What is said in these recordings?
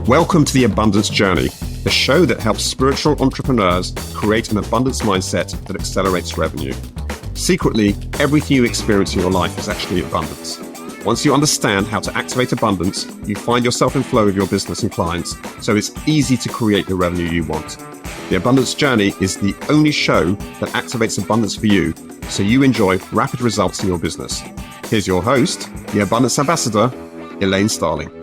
Welcome to the Abundance Journey, the show that helps spiritual entrepreneurs create an abundance mindset that accelerates revenue. Secretly, everything you experience in your life is actually abundance. Once you understand how to activate abundance, you find yourself in flow with your business and clients, so it's easy to create the revenue you want. The Abundance Journey is the only show that activates abundance for you, so you enjoy rapid results in your business. Here's your host, the Abundance Ambassador, Elaine Starling.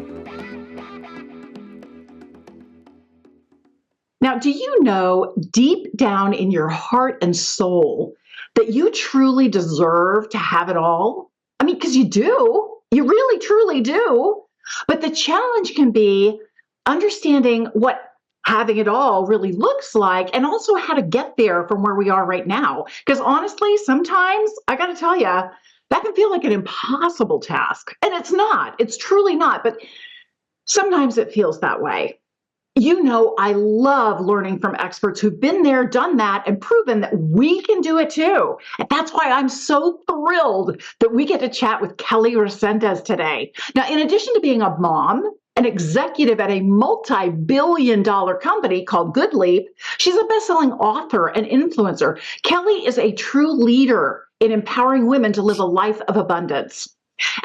Now, do you know deep down in your heart and soul that you truly deserve to have it all? I mean, because you do. You really, truly do. But the challenge can be understanding what having it all really looks like and also how to get there from where we are right now. Because honestly, sometimes, I got to tell you, that can feel like an impossible task. And it's not. It's truly not. But sometimes it feels that way. You know, I love learning from experts who've been there, done that, and proven that we can do it too. And that's why I'm so thrilled that we get to chat with Kelly Resendez today. Now, in addition to being a mom, an executive at a multi-billion-dollar company called Good Leap, she's a best-selling author and influencer. Kelly is a true leader in empowering women to live a life of abundance.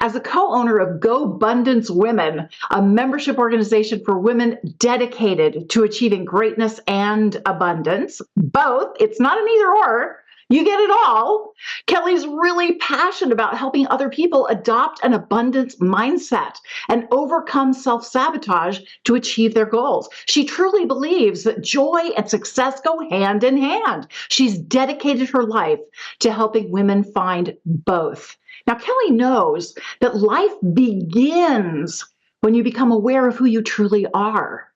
As a co-owner of GoBundance Women, a membership organization for women dedicated to achieving greatness and abundance, both, it's not an either or, you get it all. Kelly's really passionate about helping other people adopt an abundance mindset and overcome self-sabotage to achieve their goals. She truly believes that joy and success go hand in hand. She's dedicated her life to helping women find both. Now, Kelly knows that life begins when you become aware of who you truly are,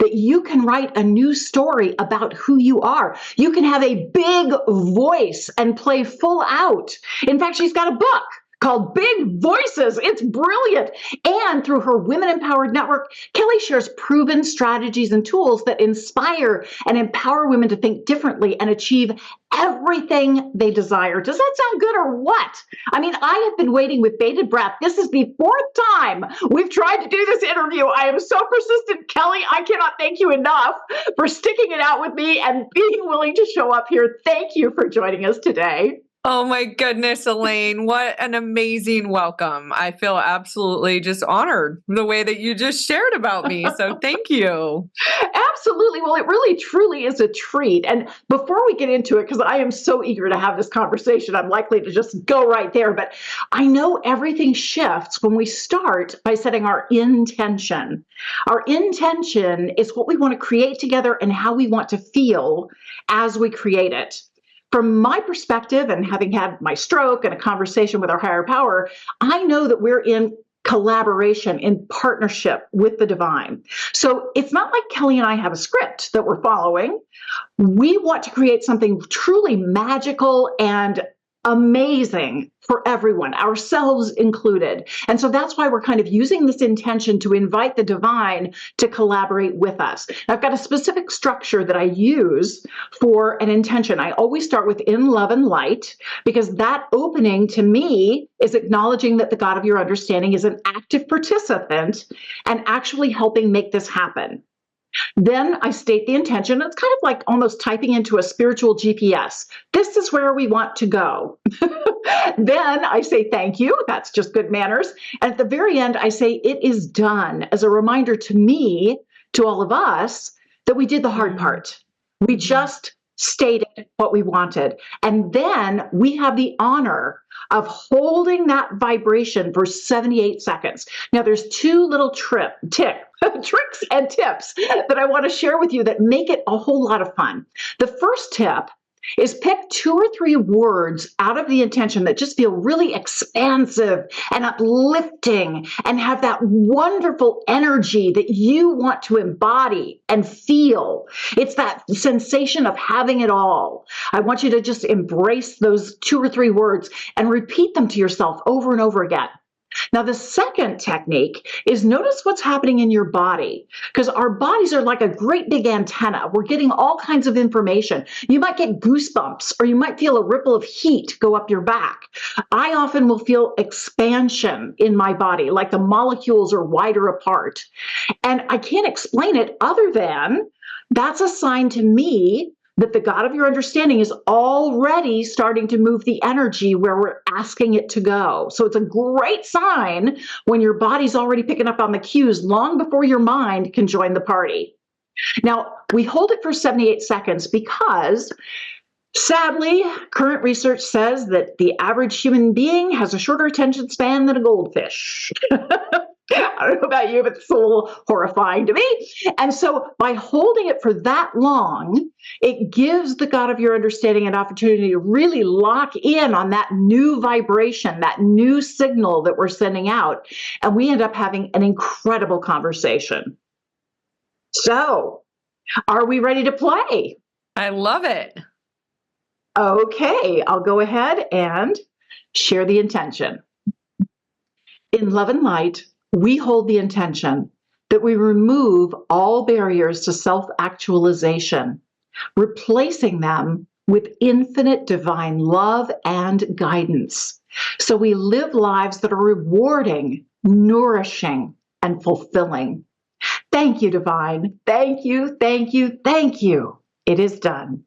that you can write a new story about who you are. You can have a big voice and play full out. In fact, she's got a book called Big Voices. It's brilliant. And through her Women Empowered Network, Kelly shares proven strategies and tools that inspire and empower women to think differently and achieve everything they desire. Does that sound good or what? I mean, I have been waiting with bated breath. This is the fourth time we've tried to do this interview. I am so persistent, Kelly. I cannot thank you enough for sticking it out with me and being willing to show up here. Thank you for joining us today. Oh my goodness, Elaine, what an amazing welcome. I feel absolutely just honored the way that you just shared about me. So thank you. Absolutely. Well, it really, truly is a treat. And before we get into it, because I am so eager to have this conversation, I'm likely to just go right there. But I know everything shifts when we start by setting our intention. Our intention is what we want to create together and how we want to feel as we create it. From my perspective, and having had my stroke and a conversation with our higher power, I know that we're in collaboration, in partnership with the divine. So it's not like Kelly and I have a script that we're following. We want to create something truly magical and amazing for everyone, ourselves included. And so that's why we're kind of using this intention to invite the divine to collaborate with us. Now, I've got a specific structure that I use for an intention. I always start with in love and light, because that opening to me is acknowledging that the God of your understanding is an active participant and actually helping make this happen. Then I state the intention. It's kind of like almost typing into a spiritual GPS. This is where we want to go. Then I say thank you. That's just good manners. And at the very end, I say it is done as a reminder to me, to all of us, that we did the hard part. We just stated what we wanted. And then we have the honor of holding that vibration for 78 seconds. Now, there's two little tricks and tips that I want to share with you that make it a whole lot of fun. The first tip is pick 2 or 3 words out of the intention that just feel really expansive and uplifting and have that wonderful energy that you want to embody and feel. It's that sensation of having it all. I want you to just embrace those 2 or 3 words and repeat them to yourself over and over again. Now, the second technique is notice what's happening in your body, because our bodies are like a great big antenna. We're getting all kinds of information. You might get goosebumps, or you might feel a ripple of heat go up your back. I often will feel expansion in my body, like the molecules are wider apart. And I can't explain it other than that's a sign to me that the God of your understanding is already starting to move the energy where we're asking it to go. So it's a great sign when your body's already picking up on the cues long before your mind can join the party. Now, we hold it for 78 seconds because sadly, current research says that the average human being has a shorter attention span than a goldfish. I don't know about you, but it's a little horrifying to me. And so by holding it for that long, it gives the God of your understanding an opportunity to really lock in on that new vibration, that new signal that we're sending out. And we end up having an incredible conversation. So, are we ready to play? I love it. Okay, I'll go ahead and share the intention. In love and light, we hold the intention that we remove all barriers to self-actualization, replacing them with infinite divine love and guidance. So we live lives that are rewarding, nourishing, and fulfilling. Thank you, Divine. Thank you, thank you, thank you. It is done.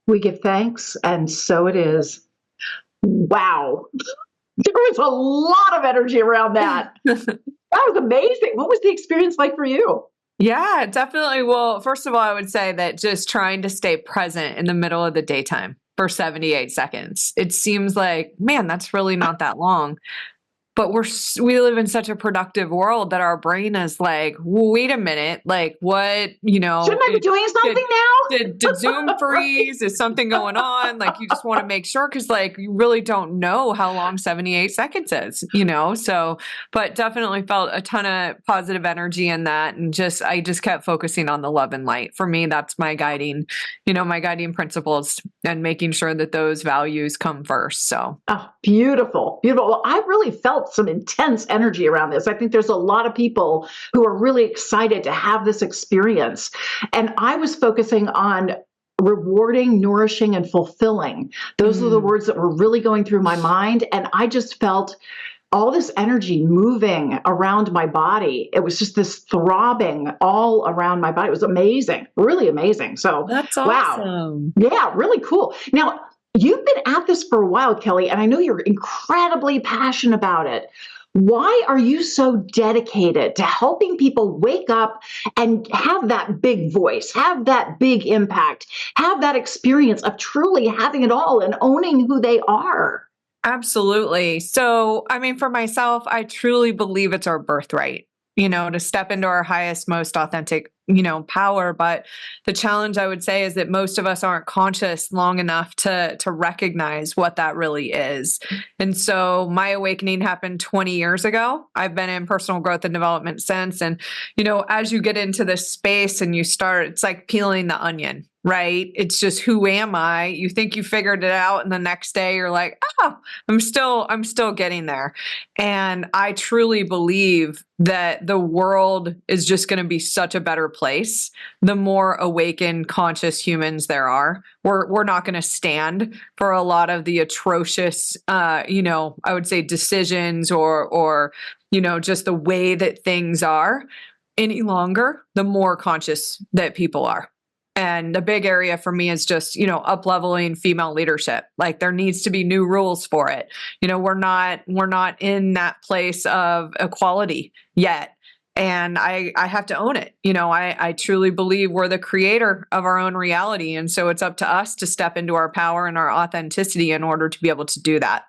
We give thanks, and so it is. Wow. There was a lot of energy around that. That was amazing. What was the experience like for you? Yeah, definitely. Well, first of all, I would say that just trying to stay present in the middle of the daytime for 78 seconds. It seems like, man, that's really not that long. But we live in such a productive world that our brain is like, well, wait a minute, like what, Shouldn't I be doing something now? did Zoom freeze? Is something going on? Like you just want to make sure because like you really don't know how long 78 seconds is, So, but definitely felt a ton of positive energy in that. And I just kept focusing on the love and light. For me, that's my guiding principles and making sure that those values come first. So Oh, beautiful, beautiful. Well, I really felt some intense energy around this. I think there's a lot of people who are really excited to have this experience. And I was focusing on rewarding, nourishing, and fulfilling. Those are the words that were really going through my mind. And I just felt all this energy moving around my body. It was just this throbbing all around my body. It was amazing, really amazing. So that's wow. awesome. Yeah, really cool. Now, you've been at this for a while, Kelly, and I know you're incredibly passionate about it. Why are you so dedicated to helping people wake up and have that big voice, have that big impact, have that experience of truly having it all and owning who they are? Absolutely. So, I mean, for myself, I truly believe it's our birthright, to step into our highest, most authentic, power. But the challenge I would say is that most of us aren't conscious long enough to recognize what that really is. And so my awakening happened 20 years ago. I've been in personal growth and development since. And, as you get into this space and you start, it's like peeling the onion. right? It's just, who am I? You think you figured it out, and the next day you're like, oh, I'm still getting there. And I truly believe that the world is just going to be such a better place the more awakened, conscious humans there are. We're not going to stand for a lot of the atrocious, I would say, decisions or just the way that things are any longer, the more conscious that people are. And the big area for me is just, up-leveling female leadership. Like, there needs to be new rules for it. We're not in that place of equality yet. And I have to own it. I truly believe we're the creator of our own reality. And so it's up to us to step into our power and our authenticity in order to be able to do that.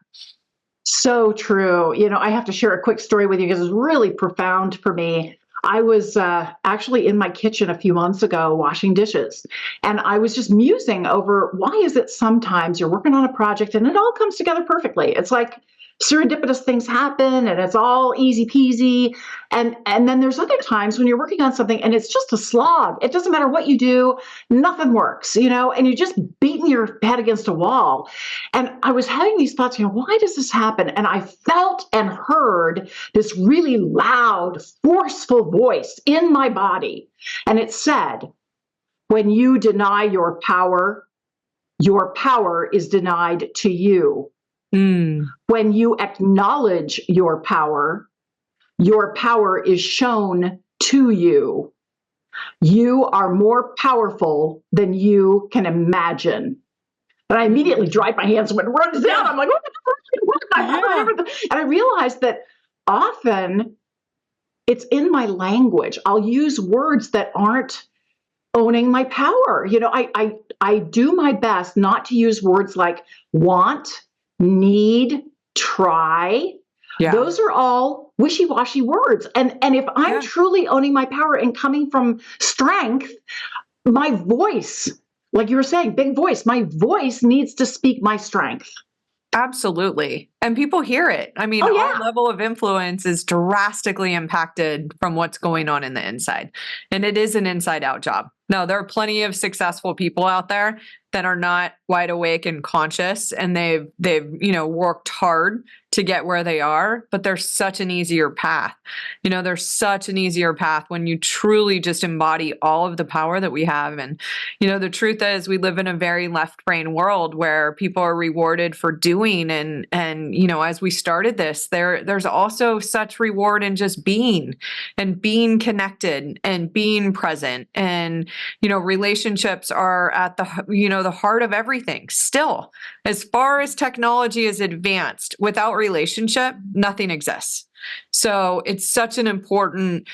So true. I have to share a quick story with you because it's really profound for me. I was actually in my kitchen a few months ago washing dishes, and I was just musing over why is it sometimes you're working on a project and it all comes together perfectly. It's like serendipitous things happen and it's all easy peasy. And then there's other times when you're working on something and it's just a slog. It doesn't matter what you do, nothing works, and you're just beating your head against a wall. And I was having these thoughts, why does this happen? And I felt and heard this really loud, forceful voice in my body. And it said, when you deny your power is denied to you. When you acknowledge your power is shown to you. You are more powerful than you can imagine. And I immediately dried my hands when it runs down. I'm like, and I realized that often it's in my language. I'll use words that aren't owning my power. I do my best not to use words like want, need, try. Yeah. Those are all wishy-washy words. And if I'm truly owning my power and coming from strength, my voice, like you were saying, big voice, my voice needs to speak my strength. Absolutely. And people hear it. I mean, our level of influence is drastically impacted from what's going on in the inside. And it is an inside out job. Now, there are plenty of successful people out there that are not wide awake and conscious, and they've worked hard to get where they are, but there's such an easier path. There's such an easier path when you truly just embody all of the power that we have. And, the truth is, we live in a very left brain world where people are rewarded for doing. And as we started this, there's also such reward in just being and being connected and being present. And, relationships are at the heart of everything. Still, as far as technology is advanced, without relationship, nothing exists. So it's such an important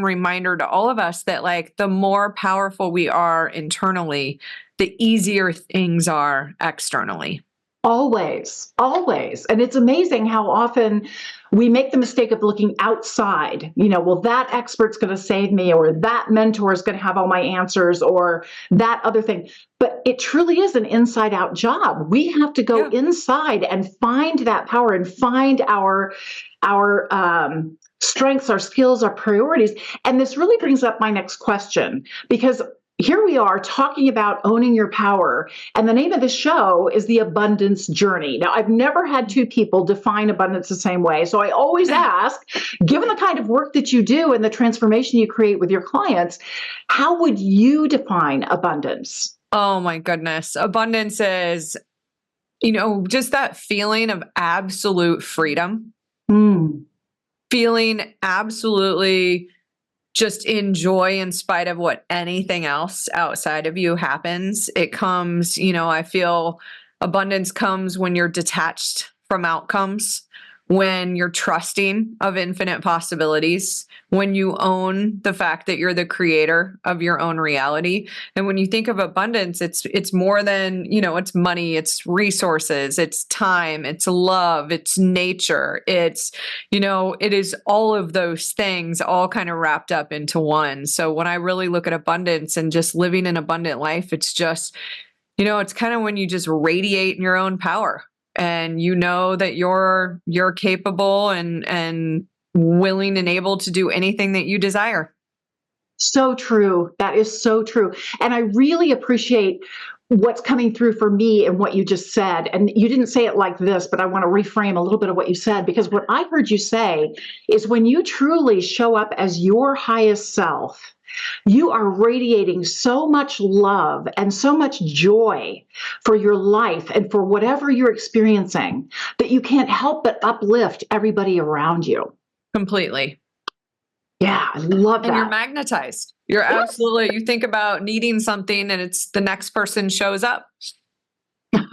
reminder to all of us that, like, the more powerful we are internally, the easier things are externally. Always, always. And it's amazing how often we make the mistake of looking outside. Well, that expert's going to save me, or that mentor is going to have all my answers, or that other thing. But it truly is an inside out job. We have to go inside and find that power and find our strengths, our skills, our priorities. And this really brings up my next question, because here we are talking about owning your power, and the name of the show is The Abundance Journey. Now, I've never had two people define abundance the same way, so I always ask, given the kind of work that you do and the transformation you create with your clients, how would you define abundance? Oh my goodness. Abundance is, just that feeling of absolute freedom, feeling absolutely just enjoy in spite of what anything else outside of you happens. It comes, I feel abundance comes when you're detached from outcomes, when you're trusting of infinite possibilities, when you own the fact that you're the creator of your own reality. And when you think of abundance, it's more than, it's money, it's resources, it's time, it's love, it's nature, it's, it is all of those things all kind of wrapped up into one. So when I really look at abundance and just living an abundant life, it's just, it's kind of when you just radiate in your own power. And that you're capable and willing and able to do anything that you desire. So true. That is so true. And I really appreciate what's coming through for me and what you just said. And you didn't say it like this, but I want to reframe a little bit of what you said, because what I heard you say is when you truly show up as your highest self, you are radiating so much love and so much joy for your life and for whatever you're experiencing that you can't help but uplift everybody around you. Completely. Yeah, I love And you're that. magnetized. You're absolutely, you think about needing something and it's the next person shows up.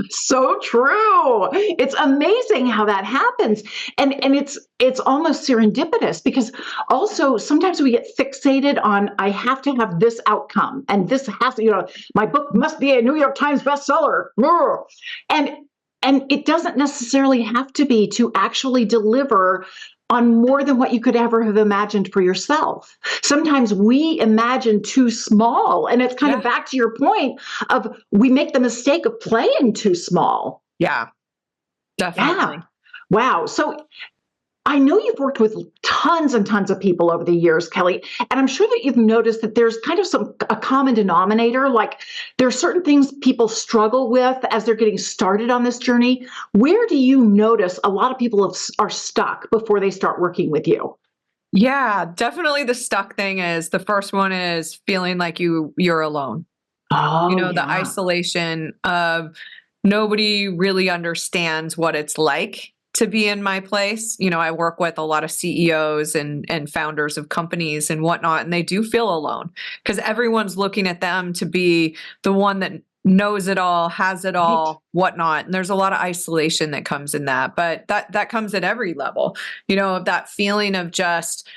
So true. It's amazing how that happens. And it's almost serendipitous, because also sometimes we get fixated on I have to have this outcome and this has to, my book must be a New York Times bestseller. And and it doesn't necessarily have to be to actually deliver on more than what you could ever have imagined for yourself. Sometimes we imagine too small, and it's kind of back to your point of we make the mistake of playing too small. Yeah, definitely. Yeah. Wow. So I know you've worked with tons and tons of people over the years, Kelly, and I'm sure that you've noticed that there's kind of a common denominator. Like there are certain things people struggle with as they're getting started on this journey. Where do you notice a lot of people are stuck before they start working with you? Yeah, definitely the stuck thing is the first one is feeling like you're alone. Oh, The yeah. isolation of nobody really understands what it's like to be in my place. I work with a lot of CEOs and founders of companies and whatnot, and they do feel alone because everyone's looking at them to be the one that knows it all, has it Right. all, whatnot. And there's a lot of isolation that comes in that, but that comes at every level, of that feeling of just,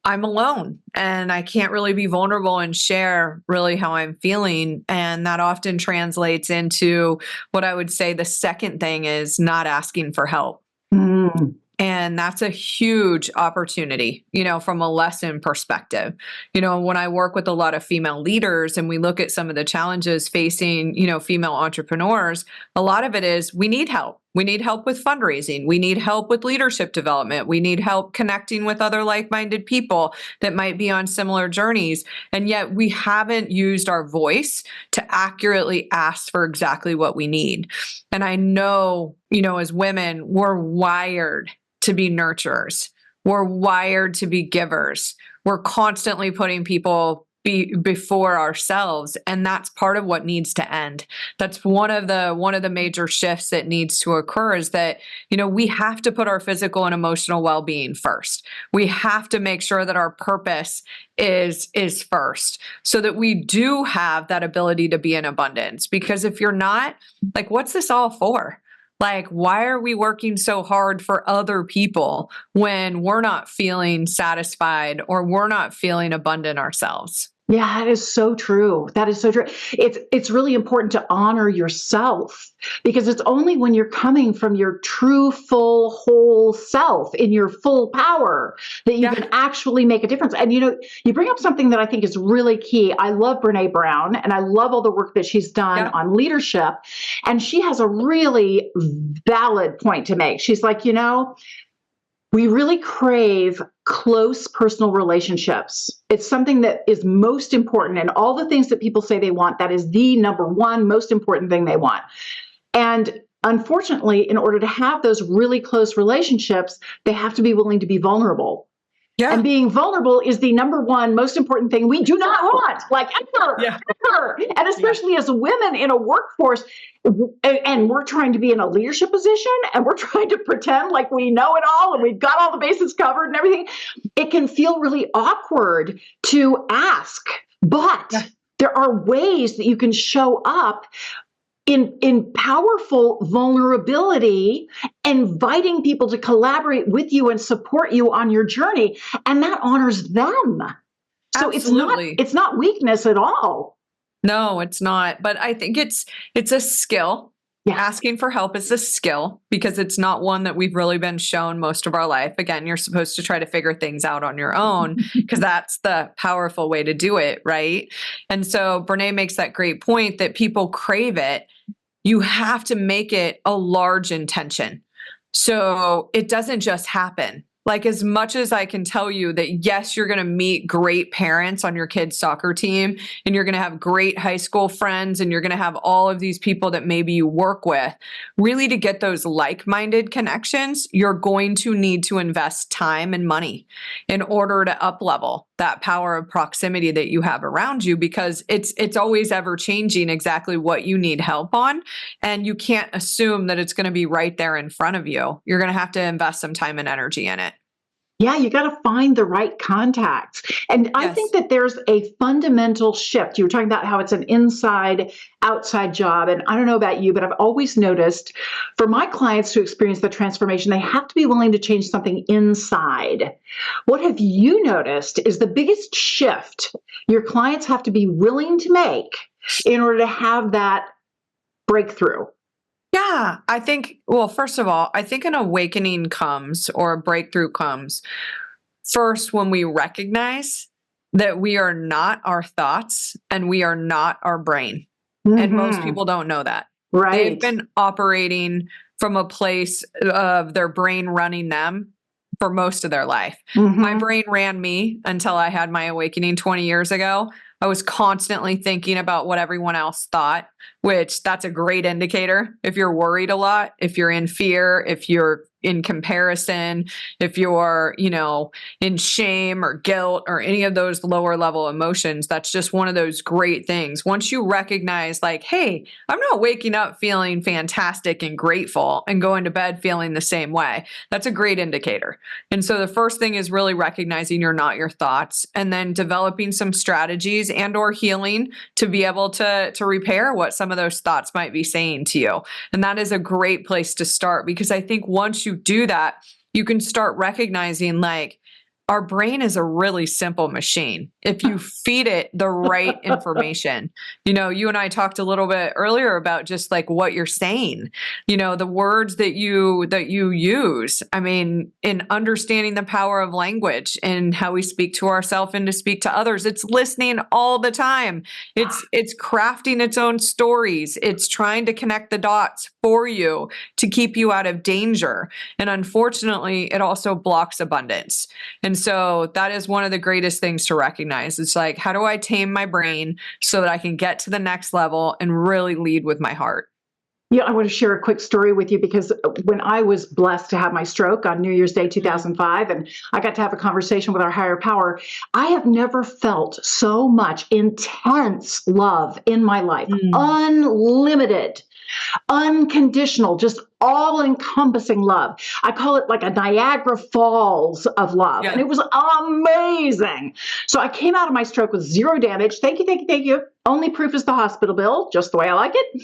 I'm alone and I can't really be vulnerable and share really how I'm feeling. And that often translates into what I would say the second thing is not asking for help. Mm. And that's a huge opportunity, from a lesson perspective. When I work with a lot of female leaders and we look at some of the challenges facing, female entrepreneurs, a lot of it is we need help. We need help with fundraising. We need help with leadership development. We need help connecting with other like-minded people that might be on similar journeys. And yet we haven't used our voice to accurately ask for exactly what we need. And I know, as women, we're wired to be nurturers. We're wired to be givers. We're constantly putting people before ourselves, and that's part of what needs to end. That's one of the major shifts that needs to occur is that we have to put our physical and emotional well-being first. We have to make sure that our purpose is first, so that we do have that ability to be in abundance. Because if you're not, like, what's this all for? Like, why are we working so hard for other people when we're not feeling satisfied or we're not feeling abundant ourselves? Yeah, that is so true. That is so true. It's really important to honor yourself, because it's only when you're coming from your true, full, whole self in your full power that you can actually make a difference. And you bring up something that I think is really key. I love Brene Brown, and I love all the work that she's done on leadership. And she has a really valid point to make. She's like, we really crave close personal relationships. It's something that is most important. And all the things that people say they want, that is the number one most important thing they want. And unfortunately, in order to have those really close relationships, they have to be willing to be vulnerable. Yeah. And being vulnerable is the number one most important thing we do not want, like ever. And especially as women in a workforce, and we're trying to be in a leadership position and we're trying to pretend like we know it all and we've got all the bases covered and everything. It can feel really awkward to ask, but there are ways that you can show up in powerful vulnerability, inviting people to collaborate with you and support you on your journey, and that honors them. So Absolutely. it's not weakness at all. No, it's not. But I think it's a skill. Yeah. Asking for help is a skill because it's not one that we've really been shown most of our life. Again, you're supposed to try to figure things out on your own because that's the powerful way to do it, right? And so Brene makes that great point that people crave it. You have to make it a large intention. So it doesn't just happen. Like, as much as I can tell you that, yes, you're going to meet great parents on your kid's soccer team, and you're going to have great high school friends, and you're going to have all of these people that maybe you work with, really to get those like-minded connections, you're going to need to invest time and money in order to up-level that power of proximity that you have around you, because it's always ever changing exactly what you need help on. And you can't assume that it's going to be right there in front of you. You're going to have to invest some time and energy in it. Yeah, you got to find the right contacts. And I Yes. think that there's a fundamental shift. You were talking about how it's an inside outside job. And I don't know about you, but I've always noticed for my clients to experience the transformation, they have to be willing to change something inside. What have you noticed is the biggest shift your clients have to be willing to make in order to have that breakthrough? Yeah, I think, well, first of all, I think an awakening comes, or a breakthrough comes first when we recognize that we are not our thoughts and we are not our brain. And most Mm-hmm. people don't know that. They've Right. been operating from a place of their brain running them for most of their life. My Mm-hmm. brain ran me until I had my awakening 20 years ago. I was constantly thinking about what everyone else thought, which that's a great indicator. If you're worried a lot, if you're in fear, if you're in comparison, if you're, in shame or guilt or any of those lower level emotions, that's just one of those great things. Once you recognize, like, hey, I'm not waking up feeling fantastic and grateful and going to bed feeling the same way, that's a great indicator. And so the first thing is really recognizing you're not your thoughts, and then developing some strategies and or healing to be able to repair what some of those thoughts might be saying to you. And that is a great place to start, because I think once you do that, you can start recognizing, like, our brain is a really simple machine if you feed it the right information. You and I talked a little bit earlier about just like what you're saying, the words that you use. I mean, in understanding the power of language and how we speak to ourselves and to speak to others, it's listening all the time. It's crafting its own stories. It's trying to connect the dots for you to keep you out of danger. And unfortunately, it also blocks abundance. And so that is one of the greatest things to recognize. It's like, how do I tame my brain so that I can get to the next level and really lead with my heart? Yeah, I want to share a quick story with you, because when I was blessed to have my stroke on New Year's Day 2005, and I got to have a conversation with our higher power, I have never felt so much intense love in my life, unlimited, unconditional, just all encompassing love. I call it like a Niagara Falls of love. Yeah. And it was amazing. So I came out of my stroke with zero damage. Thank you, thank you, thank you. Only proof is the hospital bill, just the way I like it.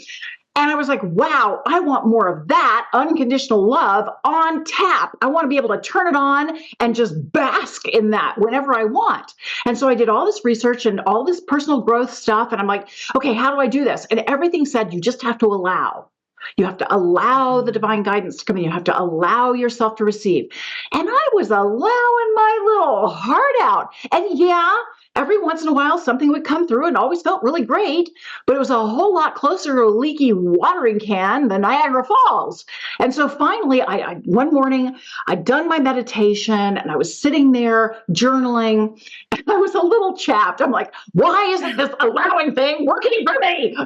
And I was like, wow, I want more of that unconditional love on tap. I want to be able to turn it on and just bask in that whenever I want. And so I did all this research and all this personal growth stuff. And I'm like, okay, how do I do this? And everything said, you just have to allow. You have to allow the divine guidance to come in. You have to allow yourself to receive. And I was allowing my little heart out. And yeah, every once in a while, something would come through and always felt really great, but it was a whole lot closer to a leaky watering can than Niagara Falls. And so finally, one morning, I'd done my meditation and I was sitting there journaling, and I was a little chapped. I'm like, why isn't this allowing thing working for me?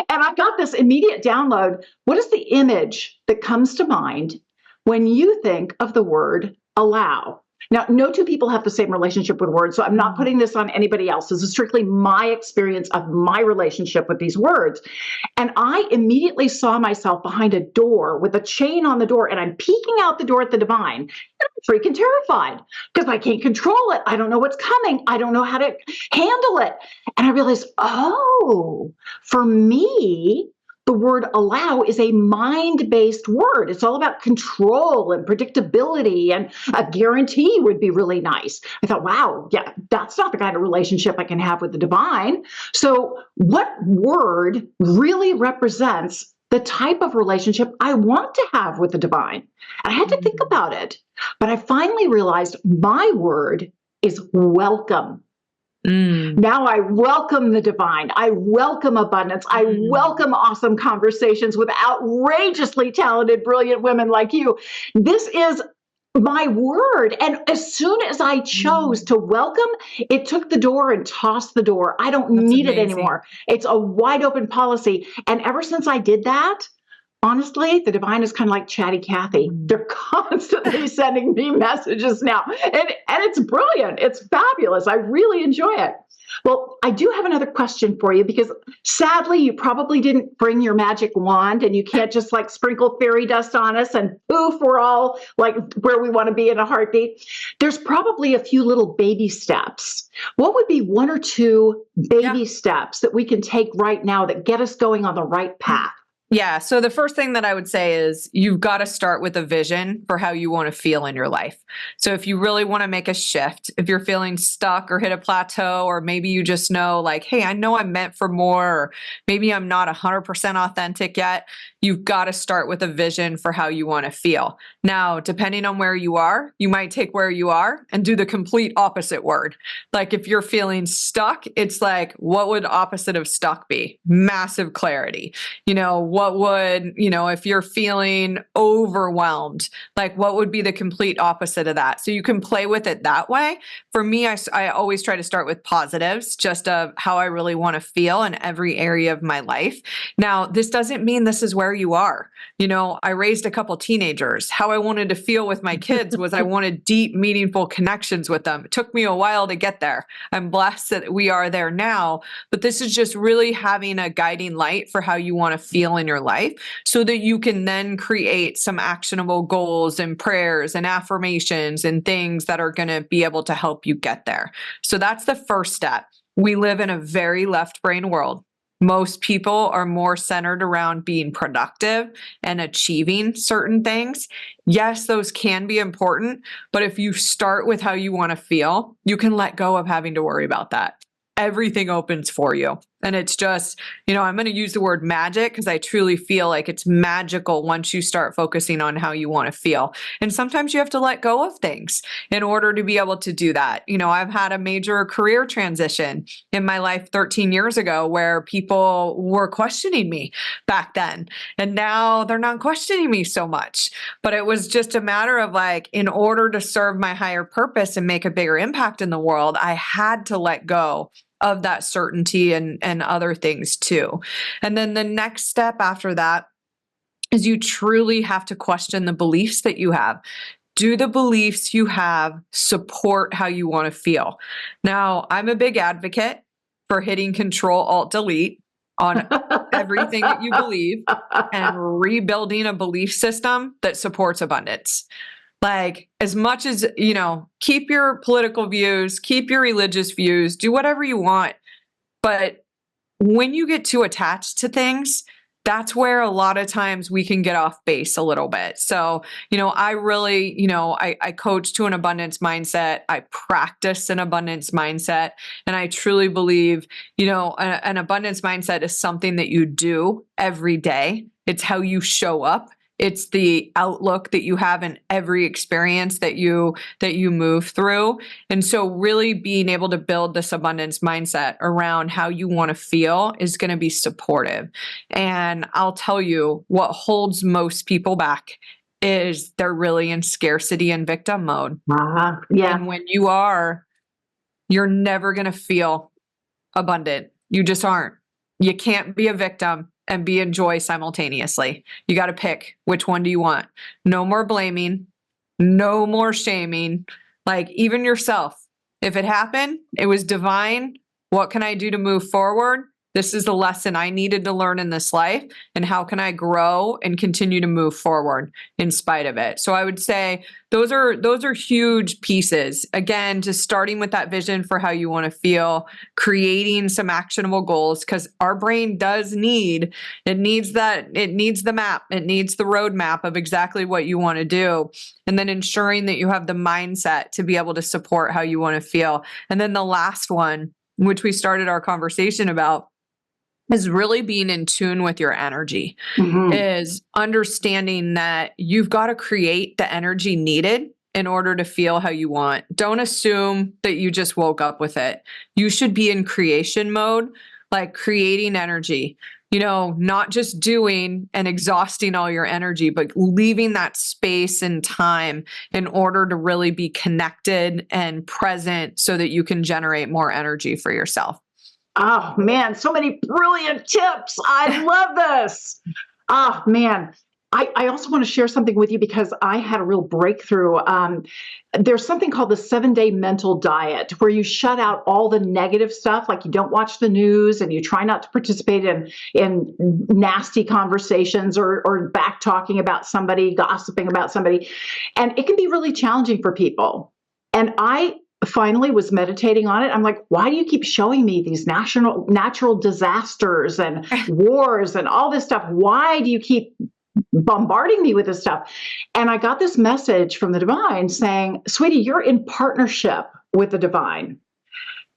And I got this immediate download. What is the image that comes to mind when you think of the word allow? Now, no two people have the same relationship with words, so I'm not putting this on anybody else. This is strictly my experience of my relationship with these words. And I immediately saw myself behind a door with a chain on the door, and I'm peeking out the door at the divine. And I'm freaking terrified because I can't control it. I don't know what's coming. I don't know how to handle it. And I realized, oh, for me, the word allow is a mind-based word. It's all about control and predictability, and a guarantee would be really nice. I thought, wow, yeah, that's not the kind of relationship I can have with the divine. So what word really represents the type of relationship I want to have with the divine? And I had to think about it, but I finally realized my word is welcome. Now I welcome the divine. I welcome abundance. I welcome awesome conversations with outrageously talented, brilliant women like you. This is My word. And as soon as I chose to welcome, it took the door and tossed the door. I don't That's need it amazing. anymore. It's a wide open policy. And ever since I did that, honestly, the divine is kind of like Chatty Cathy. They're constantly sending me messages now. And it's brilliant. It's fabulous. I really enjoy it. Well, I do have another question for you because sadly, you probably didn't bring your magic wand and you can't just like sprinkle fairy dust on us and poof, we're all like where we want to be in a heartbeat. There's probably a few little baby steps. What would be one or two Yeah. baby steps that we can take right now that get us going on the right path? Yeah. So the first thing that I would say is you've got to start with a vision for how you want to feel in your life. So if you really want to make a shift, if you're feeling stuck or hit a plateau, or maybe you just know like, hey, I know I'm meant for more, or maybe I'm not 100% authentic yet, you've got to start with a vision for how you want to feel. Now, depending on where you are, you might take where you are and do the complete opposite word. Like if you're feeling stuck, it's like, what would opposite of stuck be? Massive clarity. What would, if you're feeling overwhelmed, like what would be the complete opposite of that? So you can play with it that way. For me, I always try to start with positives, just of how I really want to feel in every area of my life. Now, this doesn't mean this is where you are. I raised a couple teenagers. How I wanted to feel with my kids was I wanted deep, meaningful connections with them. It took me a while to get there. I'm blessed that we are there now, but this is just really having a guiding light for how you want to feel in your life so that you can then create some actionable goals and prayers and affirmations and things that are going to be able to help you get there. So that's the first step. We live in a very left brain world. Most people are more centered around being productive and achieving certain things. Yes, those can be important, but if you start with how you want to feel, you can let go of having to worry about that. Everything opens for you. And it's just, I'm going to use the word magic because I truly feel like it's magical once you start focusing on how you want to feel. And sometimes you have to let go of things in order to be able to do that. I've had a major career transition in my life 13 years ago where people were questioning me back then. And now they're not questioning me so much. But it was just a matter of like, in order to serve my higher purpose and make a bigger impact in the world, I had to let go of that certainty and other things too. And then the next step after that is you truly have to question the beliefs that you have. Do the beliefs you have support how you want to feel? Now, I'm a big advocate for hitting Control Alt Delete on everything that you believe and rebuilding a belief system that supports abundance. Like, as much as, keep your political views, keep your religious views, do whatever you want. But when you get too attached to things, that's where a lot of times we can get off base a little bit. So, I really, I coach to an abundance mindset. I practice an abundance mindset. And I truly believe, an abundance mindset is something that you do every day. It's how you show up. It's the outlook that you have in every experience that you move through. And so really being able to build this abundance mindset around how you want to feel is going to be supportive. And I'll tell you what holds most people back is they're really in scarcity and victim mode. Yeah. And when you are, you're never going to feel abundant. You just aren't. You can't be a victim and be in joy simultaneously. You got to pick which one do you want. No more blaming, no more shaming, like even yourself. If it happened, it was divine. What can I do to move forward? This is the lesson I needed to learn in this life. And how can I grow and continue to move forward in spite of it? So I would say those are huge pieces. Again, just starting with that vision for how you want to feel, creating some actionable goals, because our brain needs the map, it needs the roadmap of exactly what you want to do. And then ensuring that you have the mindset to be able to support how you want to feel. And then the last one, which we started our conversation about, is really being in tune with your energy, is understanding that you've got to create the energy needed in order to feel how you want. Don't assume that you just woke up with it. You should be in creation mode, like creating energy, not just doing and exhausting all your energy, but leaving that space and time in order to really be connected and present so that you can generate more energy for yourself. Oh man, so many brilliant tips. I love this. Oh man. I also want to share something with you because I had a real breakthrough. There's something called the 7-day mental diet where you shut out all the negative stuff, like you don't watch the news and you try not to participate in nasty conversations or back talking about somebody, gossiping about somebody. And it can be really challenging for people. And I finally was meditating on it. I'm like, why do you keep showing me these natural disasters and wars and all this stuff? Why do you keep bombarding me with this stuff? And I got this message from the divine saying, sweetie, you're in partnership with the divine.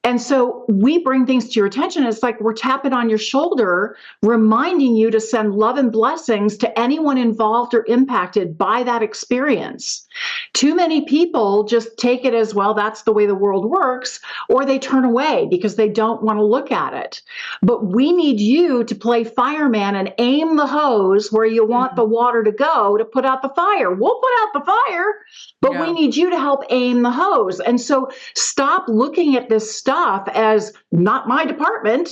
And so we bring things to your attention. It's like we're tapping on your shoulder, reminding you to send love and blessings to anyone involved or impacted by that experience. Too many people just take it as, well, that's the way the world works, or they turn away because they don't want to look at it. But we need you to play fireman and aim the hose where you want the water to go to put out the fire. We'll put out the fire, but we need you to help aim the hose. And so stop looking at this stuff as not my department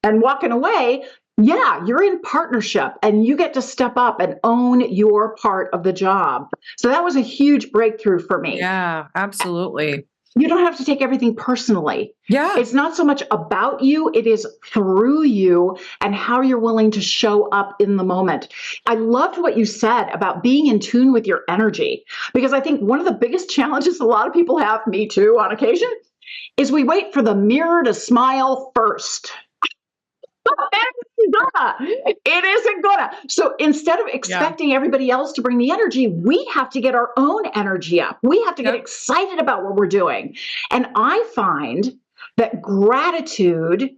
and walking away. Yeah, you're in partnership and you get to step up and own your part of the job. So that was a huge breakthrough for me. Yeah, absolutely. You don't have to take everything personally. Yeah. It's not so much about you, it is through you and how you're willing to show up in the moment. I loved what you said about being in tune with your energy, because I think one of the biggest challenges a lot of people have, me too on occasion, is we wait for the mirror to smile first. It isn't gonna. So instead of expecting everybody else to bring the energy, we have to get our own energy up. We have to get excited about what we're doing. And I find that gratitude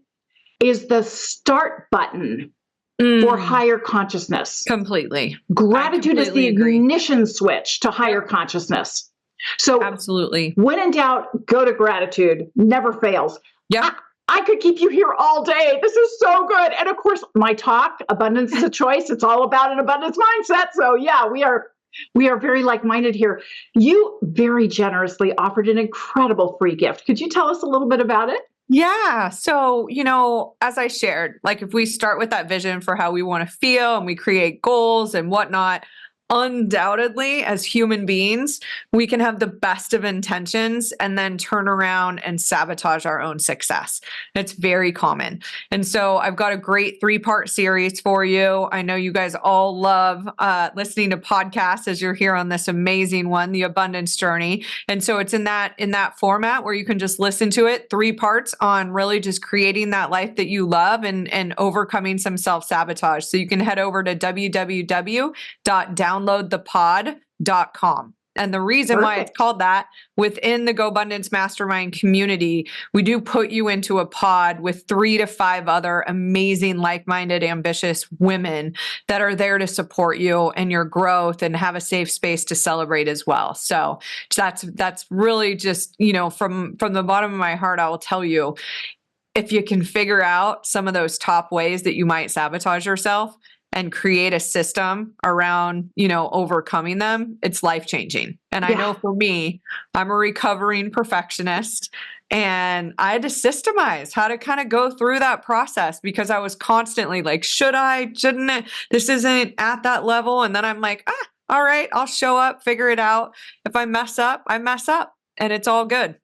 is the start button for higher consciousness. Completely. Gratitude is the ignition switch to higher consciousness. So absolutely, when in doubt, go to gratitude. Never fails. Yeah. I could keep you here all day. This is so good. And of course, my talk, abundance is a choice. It's all about an abundance mindset. So yeah, we are very like-minded here. You very generously offered an incredible free gift. Could you tell us a little bit about it? Yeah. So, as I shared, like if we start with that vision for how we want to feel and we create goals and whatnot, undoubtedly, as human beings, we can have the best of intentions and then turn around and sabotage our own success. It's very common. And so I've got a great 3-part series for you. I know you guys all love listening to podcasts as you're here on this amazing one, The Abundance Journey. And so it's in that format where you can just listen to it, 3 parts on really just creating that life that you love and overcoming some self-sabotage. So you can head over to www.downloadthepod.com. And the reason why it's called that, within the Go Abundance Mastermind community, we do put you into a pod with 3 to 5 other amazing, like-minded, ambitious women that are there to support you and your growth and have a safe space to celebrate as well. So that's really just, from the bottom of my heart, I will tell you, if you can figure out some of those top ways that you might sabotage yourself and create a system around, overcoming them, it's life-changing. And I know for me, I'm a recovering perfectionist, and I had to systemize how to kind of go through that process because I was constantly like, should I, shouldn't I? This isn't at that level. And then I'm like, all right, I'll show up, figure it out. If I mess up, I mess up, and it's all good.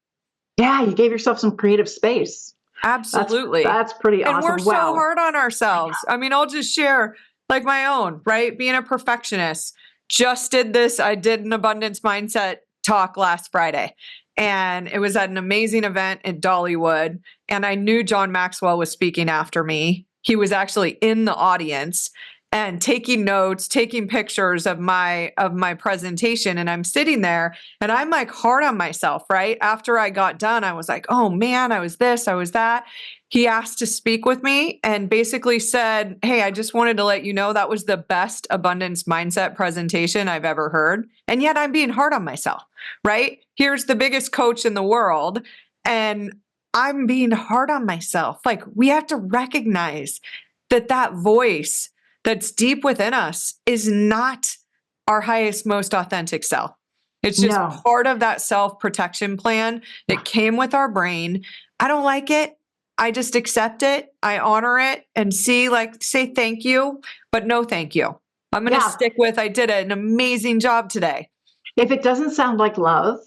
Yeah, you gave yourself some creative space. Absolutely. That's pretty awesome. And we're so hard on ourselves. I mean, I'll just share like my own, right? Being a perfectionist. Just did this. I did an abundance mindset talk last Friday, and it was at an amazing event in Dollywood. And I knew John Maxwell was speaking after me. He was actually in the audience and taking notes, taking pictures of my presentation. And I'm sitting there and I'm like hard on myself, right? After I got done, I was like, oh man, I was this, I was that. He asked to speak with me and basically said, hey, I just wanted to let you know that was the best abundance mindset presentation I've ever heard. And yet I'm being hard on myself, right? Here's the biggest coach in the world, and I'm being hard on myself. Like, we have to recognize that voice that's deep within us is not our highest, most authentic self. It's just part of that self-protection plan that came with our brain. I don't like it. I just accept it. I honor it and say thank you, but no thank you. I'm going to stick with, I did an amazing job today. If it doesn't sound like love,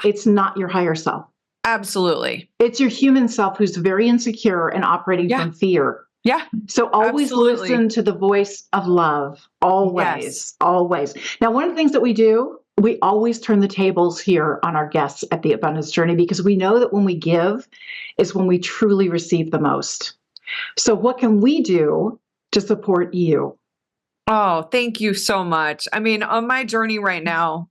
it's not your higher self. Absolutely. It's your human self who's very insecure and operating from fear. Yeah. So always listen to the voice of love. Always, always. Now, one of the things that we do, we always turn the tables here on our guests at the Abundance Journey, because we know that when we give is when we truly receive the most. So what can we do to support you? Oh, thank you so much. I mean, on my journey right now,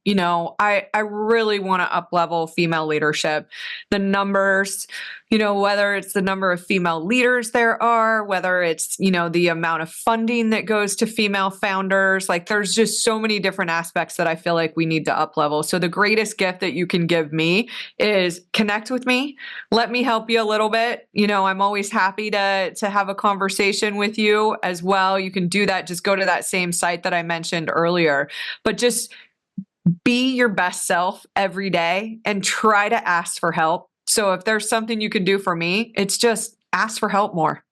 I really want to up-level female leadership. The numbers, whether it's the number of female leaders there are, whether it's, the amount of funding that goes to female founders, like there's just so many different aspects that I feel like we need to up-level. So the greatest gift that you can give me is connect with me. Let me help you a little bit. I'm always happy to have a conversation with you as well. You can do that. Just go to that same site that I mentioned earlier, but just be your best self every day and try to ask for help. So if there's something you can do for me, it's just ask for help more.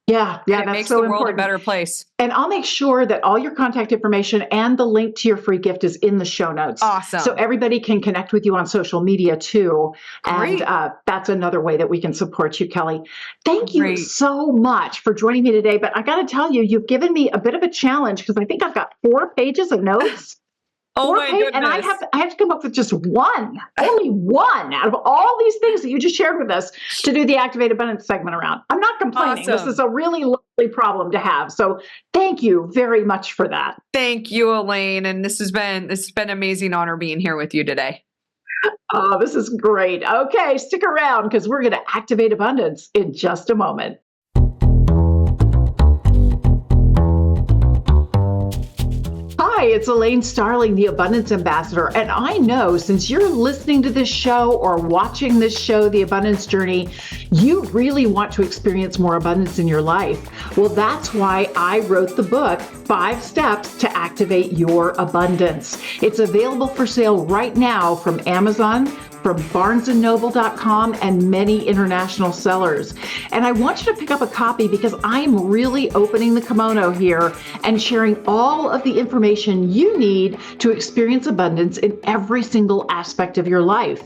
Yeah, that's makes so the world important. A better place. And I'll make sure that all your contact information and the link to your free gift is in the show notes. Awesome. So everybody can connect with you on social media too. Great. And that's another way that we can support you, Kelly. Thank you so much for joining me today. But I got to tell you, you've given me a bit of a challenge because I think I've got 4 pages of notes. Oh my goodness. And I have to come up with just only one out of all these things that you just shared with us to do the Activate Abundance segment around. I'm not complaining. Awesome. This is a really lovely problem to have. So thank you very much for that. Thank you, Elaine. And this has been an amazing honor being here with you today. Oh, this is great. Okay, stick around because we're going to activate abundance in just a moment. Hi, it's Elaine Starling, the Abundance Ambassador, and I know since you're listening to this show or watching this show, The Abundance Journey, you really want to experience more abundance in your life. Well, that's why I wrote the book, 5 Steps to Activate Your Abundance. It's available for sale right now from Amazon, from barnesandnoble.com, and many international sellers. And I want you to pick up a copy because I'm really opening the kimono here and sharing all of the information you need to experience abundance in every single aspect of your life.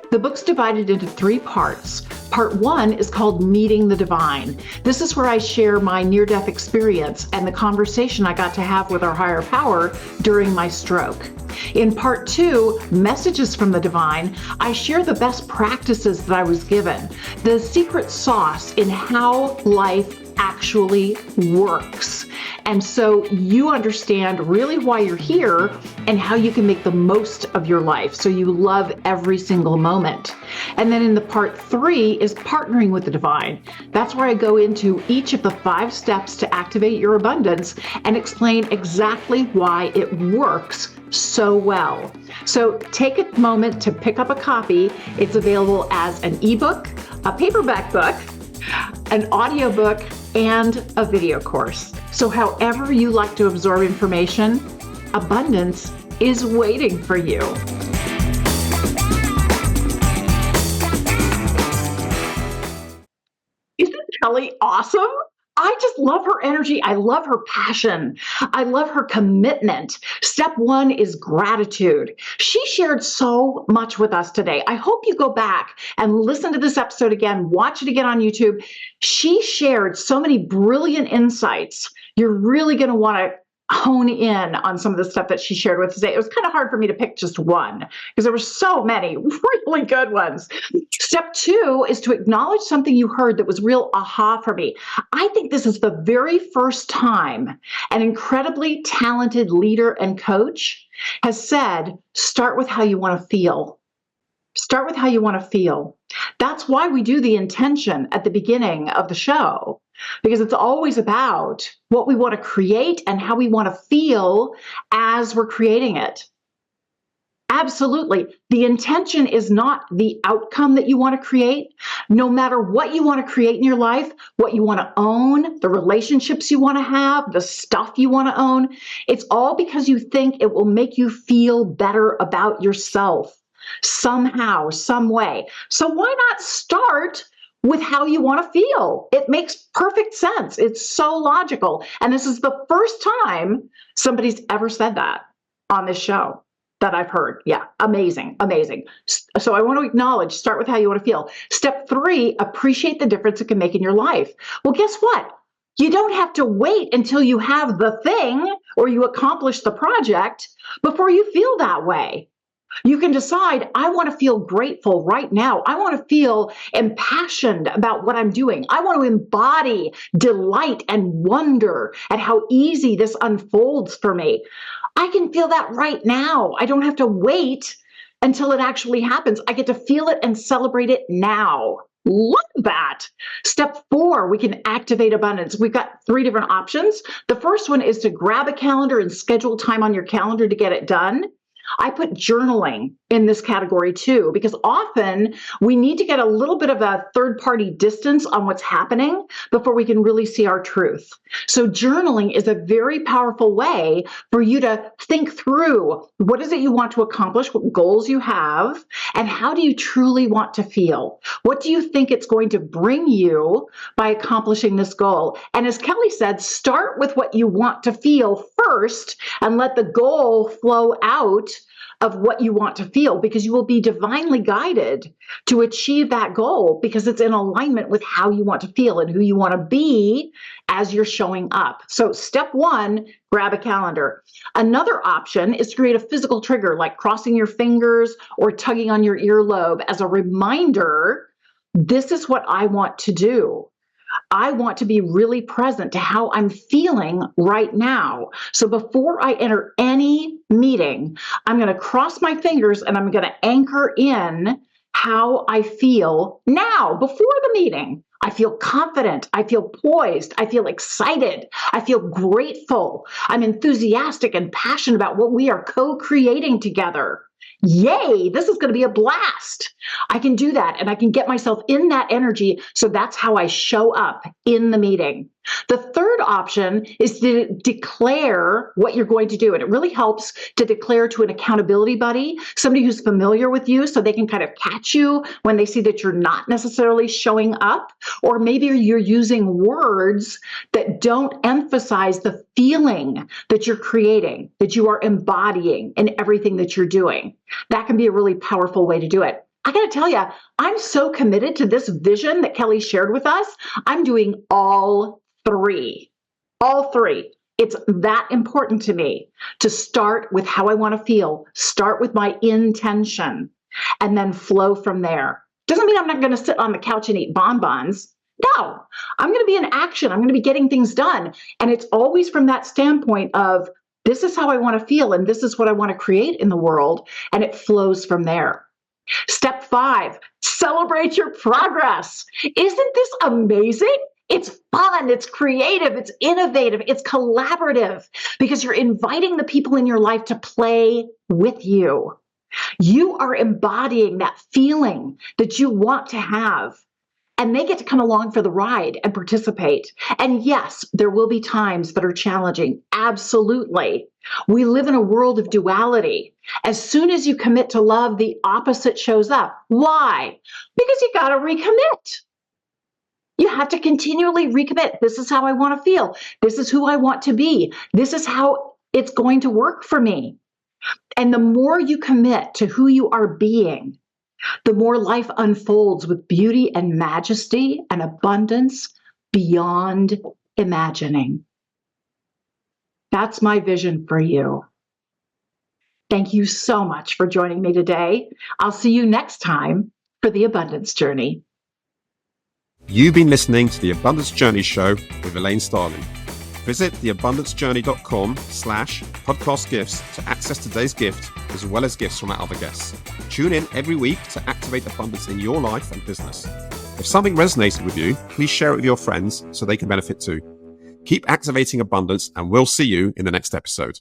The book's divided into 3 parts. Part 1 is called Meeting the Divine. This is where I share my near-death experience and the conversation I got to have with our higher power during my stroke. In Part 2, Messages from the Divine, I share the best practices that I was given, the secret sauce in how life actually works. And so you understand really why you're here and how you can make the most of your life so you love every single moment. And then in the Part 3 is Partnering with the Divine. That's where I go into each of the 5 steps to activate your abundance and explain exactly why it works so well. So take a moment to pick up a copy. It's available as an ebook, a paperback book, an audiobook, and a video course. So however you like to absorb information, abundance is waiting for you. Isn't Kelly awesome? I just love her energy. I love her passion. I love her commitment. Step 1 is gratitude. She shared so much with us today. I hope you go back and listen to this episode again, watch it again on YouTube. She shared so many brilliant insights. You're really going to want to hone in on some of the stuff that she shared with us today. It was kind of hard for me to pick just one because there were so many really good ones. Step 2 is to acknowledge something you heard that was real aha for me. I think this is the very first time an incredibly talented leader and coach has said, start with how you want to feel. Start with how you want to feel. That's why we do the intention at the beginning of the show, because it's always about what we want to create and how we want to feel as we're creating it. Absolutely. The intention is not the outcome that you want to create. No matter what you want to create in your life, what you want to own, the relationships you want to have, the stuff you want to own, it's all because you think it will make you feel better about yourself somehow, some way. So why not start with how you want to feel? It makes perfect sense. It's so logical. And this is the first time somebody's ever said that on this show that I've heard. Yeah, amazing, amazing. So I want to acknowledge, start with how you want to feel. Step 3, appreciate the difference it can make in your life. Well, guess what? You don't have to wait until you have the thing or you accomplish the project before you feel that way. You can decide, I want to feel grateful right now. I want to feel impassioned about what I'm doing. I want to embody delight and wonder at how easy this unfolds for me. I can feel that right now. I don't have to wait until it actually happens. I get to feel it and celebrate it now. Love that. Step 4, we can activate abundance. We've got 3 different options. The first one is to grab a calendar and schedule time on your calendar to get it done. I put journaling in this category too, because often we need to get a little bit of a third-party distance on what's happening before we can really see our truth. So journaling is a very powerful way for you to think through what is it you want to accomplish, what goals you have, and how do you truly want to feel? What do you think it's going to bring you by accomplishing this goal? And as Kelly said, start with what you want to feel first and let the goal flow out of what you want to feel, because you will be divinely guided to achieve that goal because it's in alignment with how you want to feel and who you want to be as you're showing up. So step 1, grab a calendar. Another option is to create a physical trigger like crossing your fingers or tugging on your earlobe as a reminder, this is what I want to do. I want to be really present to how I'm feeling right now. So before I enter any meeting, I'm going to cross my fingers and I'm going to anchor in how I feel now before the meeting. I feel confident. I feel poised. I feel excited. I feel grateful. I'm enthusiastic and passionate about what we are co-creating together. Yay, this is going to be a blast. I can do that and I can get myself in that energy. So that's how I show up in the meeting. The third option is to declare what you're going to do. And it really helps to declare to an accountability buddy, somebody who's familiar with you so they can kind of catch you when they see that you're not necessarily showing up. Or maybe you're using words that don't emphasize the feeling that you're creating, that you are embodying in everything that you're doing. That can be a really powerful way to do it. I got to tell you, I'm so committed to this vision that Kelly shared with us. I'm doing all 3. All 3. It's that important to me to start with how I want to feel, start with my intention, and then flow from there. Doesn't mean I'm not going to sit on the couch and eat bonbons. No, I'm going to be in action. I'm going to be getting things done. And it's always from that standpoint of, this is how I want to feel, and this is what I want to create in the world, and it flows from there. Step 5, celebrate your progress. Isn't this amazing? It's fun, it's creative, it's innovative, it's collaborative, because you're inviting the people in your life to play with you. You are embodying that feeling that you want to have. And they get to come along for the ride and participate. And yes, there will be times that are challenging. Absolutely. We live in a world of duality. As soon as you commit to love, the opposite shows up. Why? Because you got to recommit. You have to continually recommit. This is how I want to feel. This is who I want to be. This is how it's going to work for me. And the more you commit to who you are being, the more life unfolds with beauty and majesty and abundance beyond imagining. That's my vision for you. Thank you so much for joining me today. I'll see you next time for the Abundance Journey. You've been listening to the Abundance Journey Show with Elaine Starling. Visit theabundancejourney.com/podcast gifts to access today's gift, as well as gifts from our other guests. Tune in every week to activate abundance in your life and business. If something resonated with you, please share it with your friends so they can benefit too. Keep activating abundance, and we'll see you in the next episode.